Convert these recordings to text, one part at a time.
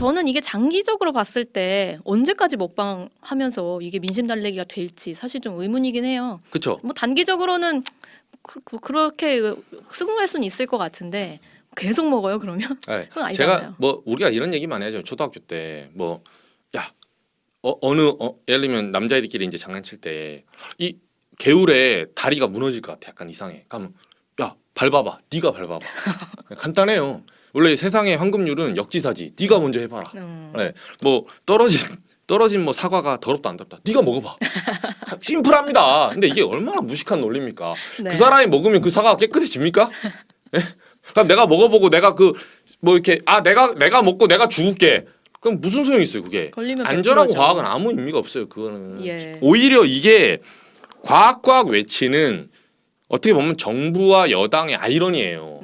저는 이게 장기적으로 봤을 때 언제까지 먹방하면서 이게 민심 달래기가 될지 사실 좀 의문이긴 해요. 그렇죠. 뭐 단기적으로는 그렇게 수긍할 수는 있을 것 같은데 계속 먹어요 그러면? 네. 그건 아니잖아요. 제가 뭐 우리가 이런 얘기 많이 하죠. 초등학교 때 뭐 야 예를 들면 남자애들끼리 이제 장난칠 때 이 개울에 다리가 무너질 것 같아. 약간 이상해. 그러면 야 밟아봐. 네가 밟아봐. 간단해요. 원래 세상의 황금률은 역지사지. 네가 먼저 해봐라. 네. 뭐 떨어진 뭐 사과가 더럽다 안 더럽다. 네가 먹어봐. 심플합니다. 근데 이게 얼마나 무식한 논리입니까? 네. 그 사람이 먹으면 그 사과가 깨끗해집니까? 예? 그럼 내가 먹어보고 내가 그 뭐 이렇게 내가 먹고 내가 죽을게. 그럼 무슨 소용이 있어요 그게? 걸리면 안전하고 100%죠. 과학은 아무 의미가 없어요. 그거는 예. 오히려 이게 과학 외치는 어떻게 보면 정부와 여당의 아이러니예요.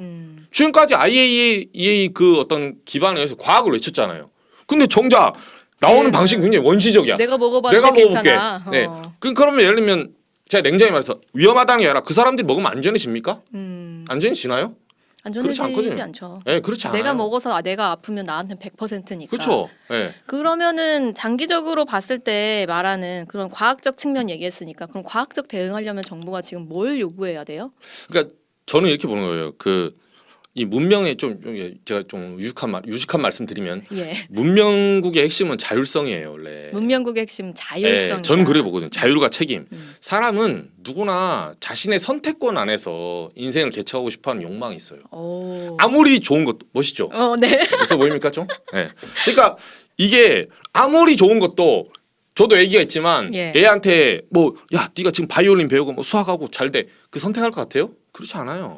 지금까지 IAEA 그 어떤 기반에 서 과학을 외쳤잖아요. 근데 정작 나오는 네. 방식이 굉장히 원시적이야. 내가 먹어봤는데 내가 먹어볼게. 괜찮아. 네. 그러면 예를 들면 제가 냉정히 말해서 위험하다는 게 아니라 그 사람들이 먹으면 안전해집니까? 안전해지나요? 그렇지 안전해지지 않거든요. 않죠. 네, 그렇지 않아요. 내가 먹어서 내가 아프면 나한테 100%니까. 그렇죠. 네. 그러면은 장기적으로 봤을 때 말하는 그런 과학적 측면 얘기했으니까 그럼 과학적 대응하려면 정부가 지금 뭘 요구해야 돼요? 그러니까 저는 이렇게 보는 거예요. 이 문명의 제가 좀 유식한 말씀드리면 예. 문명국의 핵심은 자율성이에요, 원래. 문명국의 핵심 자율성. 네, 저는 그래 보거든요. 자율과 책임. 음. 사람은 누구나 자신의 선택권 안에서 인생을 개척하고 싶어하는 욕망이 있어요. 오. 아무리 좋은 것도 멋있죠. 네. 멋있어 보입니까 좀? 네. 그러니까 이게 아무리 좋은 것도 저도 애기가 있지만 예. 애한테 뭐 야 네가 지금 바이올린 배우고 뭐 수학하고 잘 돼. 그 선택할 것 같아요? 그렇지 않아요.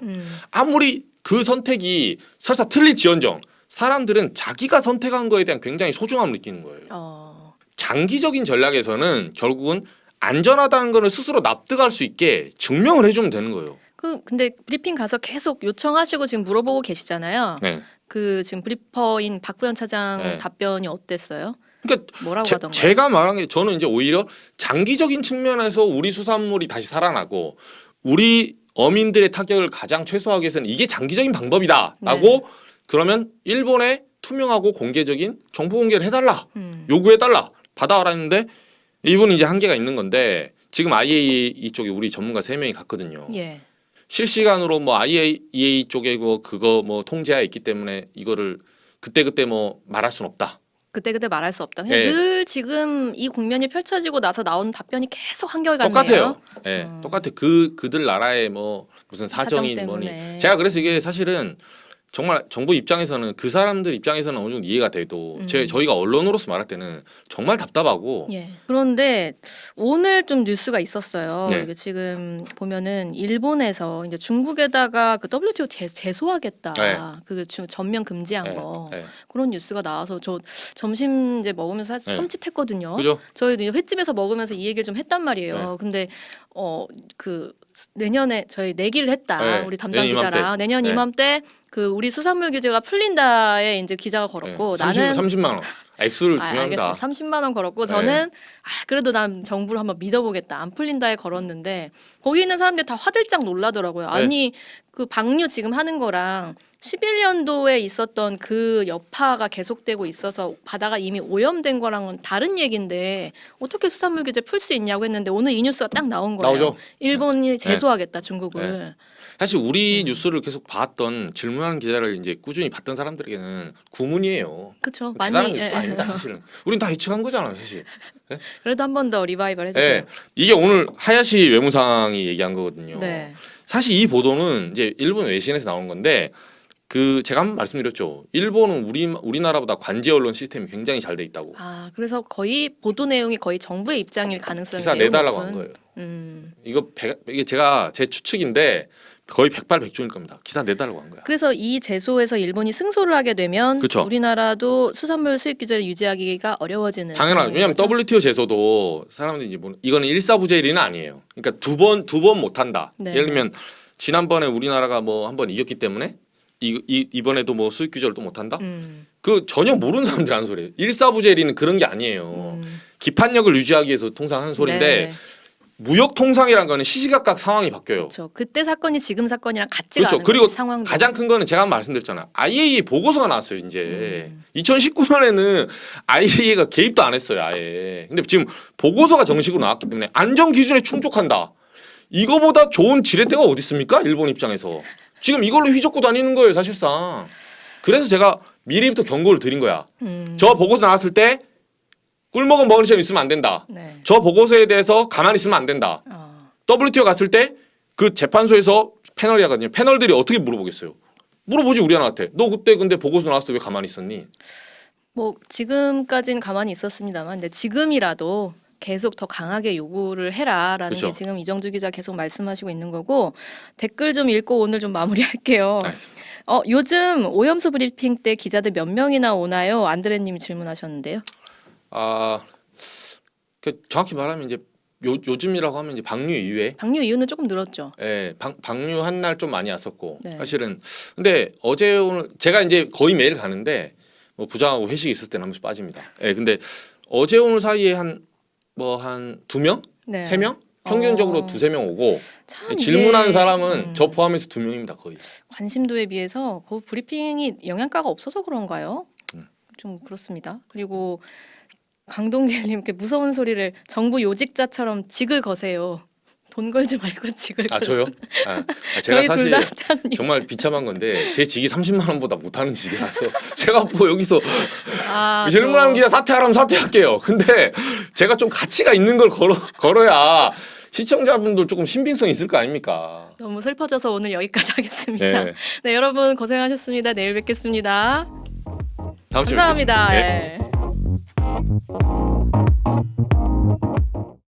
아무리 그 선택이 설사 틀릴지언정 사람들은 자기가 선택한 거에 대한 굉장히 소중함을 느끼는 거예요. 장기적인 전략에서는 결국은 안전하다는 거를 스스로 납득할 수 있게 증명을 해주면 되는 거예요. 근데 브리핑 가서 계속 요청하시고 지금 물어보고 계시잖아요. 네. 그 지금 브리퍼인 박부현 차장 네. 답변이 어땠어요? 그러니까 뭐라고 하던가요? 제가 말한 게 저는 이제 오히려 장기적인 측면에서 우리 수산물이 다시 살아나고 우리 어민들의 타격을 가장 최소화하기 위해서는 이게 장기적인 방법이다라고 네. 그러면 일본에 투명하고 공개적인 정보 공개를 해달라 요구해달라 받아와라 했는데 일본은 이제 한계가 있는 건데 지금 IAEA 쪽에 우리 전문가 3명이 갔거든요. 예. 실시간으로 뭐 IAEA 쪽에 그거 뭐 통제하에 있기 때문에 이거를 그때 뭐 말할 수는 없다. 그때 말할 수 없다. 그냥 네. 늘 지금 이 국면이 펼쳐지고 나서 나오는 답변이 계속 한결같네요. 똑같아요. 예, 똑같아. 그들 나라의 뭐 무슨 사정이 사정 뭐니. 때문에. 제가 그래서 이게 사실은 정말 정부 입장에서는 그 사람들 입장에서는 어느 정도 이해가 돼도 저희가 언론으로서 말할 때는 정말 답답하고. 예. 그런데 오늘 좀 뉴스가 있었어요. 네. 이게 지금 보면은 일본에서 이제 중국에다가 그 WTO 제소하겠다. 네. 그 전면 금지한 예, 거. 예. 그런 뉴스가 나와서 저 점심 이제 먹으면서 사실 네. 섬찟했거든요. 그죠? 저희도 이제 횟집에서 먹으면서 이 얘기를 좀 했단 말이에요. 네. 근데 그 내년에 저희 내기를 했다. 네. 우리 담당 내년 기자랑 이맘때. 내년 네. 이맘때 그 우리 수산물 규제가 풀린다에 이제 기자가 걸었고 나는 30만 원. 액수를 중요합니다. 알겠어요. 30만 원 걸었고 저는 그래도 난 정부를 한번 믿어보겠다. 안 풀린다에 걸었는데 거기 있는 사람들이 다 화들짝 놀라더라고요. 아니 그 방류 지금 하는 거랑 11년도에 있었던 그 여파가 계속되고 있어서 바다가 이미 오염된 거랑은 다른 얘기인데 어떻게 수산물 규제 풀 수 있냐고 했는데 오늘 이 뉴스가 딱 나온 거예요. 나오죠. 일본이 제소하겠다 중국을. 사실 우리 뉴스를 계속 봤던 질문하는 기자를 이제 꾸준히 봤던 사람들에게는 구문이에요. 그렇죠. 대단한 많이 뉴스도 아니다 사실은. 우린 다 예측한 거잖아요, 사실. 그래도 한 번 더 리바이벌 해주세요. 네. 이게 오늘 하야시 외무상이 얘기한 거거든요. 네. 사실 이 보도는 이제 일본 외신에서 나온 건데 제가 한번 말씀드렸죠. 일본은 우리나라보다 관제 언론 시스템이 굉장히 잘 돼 있다고. 그래서 거의 보도 내용이 거의 정부의 입장일 가능성이 기사 매우 내달라고 높은. 한 거예요. 이게 제가 제 추측인데 거의 백발백중일 겁니다. 기사 내달라고 한 거야. 그래서 이 제소에서 일본이 승소를 하게 되면 그쵸. 우리나라도 수산물 수입 규제를 유지하기가 어려워지는. 당연하죠. 왜냐하면 상황인 거죠? WTO 제소도 사람들이 이제 이거는 일사부재일은 아니에요. 그러니까 두 번 못 한다. 네. 예를 들면 지난번에 우리나라가 뭐 한 번 이겼기 때문에 이번에도 뭐 수입 규제를 또 못 한다. 그 전혀 모르는 사람들이 하는 소리예요. 일사부재일은 그런 게 아니에요. 기판력을 유지하기 위해서 통상 하는 소리인데 네네. 무역 통상이란 거는 시시각각 상황이 바뀌어요. 그렇죠. 그때 사건이 지금 사건이랑 같지가 그렇죠. 않은 그리고 상황. 가장 큰 거는 제가 한번 말씀드렸잖아요. IAEA 보고서가 나왔어요. 이제 2019년에는 IAEA가 개입도 안 했어요. 아예. 근데 지금 보고서가 정식으로 나왔기 때문에 안전 기준에 충족한다. 이거보다 좋은 지렛대가 어디 있습니까? 일본 입장에서. 지금 이걸로 휘젓고 다니는 거예요. 사실상. 그래서 제가 미리부터 경고를 드린 거야. 저 보고서 나왔을 때 꿀먹은 먹을 시험 있으면 안 된다. 네. 저 보고서에 대해서 가만히 있으면 안 된다. WTO 갔을 때 그 재판소에서 패널이 하거든요. 패널들이 어떻게 물어보겠어요? 물어보지 우리한테. 너 그때 근데 보고서 나왔을 때 왜 가만히 있었니? 뭐 지금까지는 가만히 있었습니다만, 근데 지금이라도 계속 더 강하게 요구를 해라라는 그렇죠. 게 지금 이정주 기자 계속 말씀하시고 있는 거고, 댓글 좀 읽고 오늘 좀 마무리할게요. 알겠습니다. 요즘 오염수 브리핑 때 기자들 몇 명이나 오나요? 안드레님이 질문하셨는데요. 그 정확히 말하면 이제 요즘이라고 하면 이제 방류 이후에 방류 이후는 조금 늘었죠. 예, 방류한 날 좀 많이 왔었고 네. 사실은 근데 어제 오늘 제가 이제 거의 매일 가는데 뭐 부장하고 회식 있을 때는 한 번씩 빠집니다. 예, 근데 어제 오늘 사이에 한 두 명, 네. 세 명 평균적으로 두세 명 오고 참 질문하는 이게, 사람은 저 포함해서 2명입니다 거의. 관심도에 비해서 그 브리핑이 영양가가 없어서 그런가요? 음. 좀 그렇습니다. 그리고 강동길님 이렇게 무서운 소리를 정부 요직자처럼 직을 거세요. 돈 걸지 말고 직을 아 거. 저요? 제가 저희 사실 둘다 정말 비참한 건데 제 직이 30만 원보다 못하는 직이라서 제가 뭐 여기서 질문하는 기자 사퇴하라면 사퇴할게요. 근데 제가 좀 가치가 있는 걸 걸어야 시청자분들 조금 신빙성이 있을 거 아닙니까? 너무 슬퍼져서 오늘 여기까지 하겠습니다. 네. 네, 여러분 고생하셨습니다. 내일 뵙겠습니다. 다음 주에 감사합니다. 뵙겠습니다. 네. 예.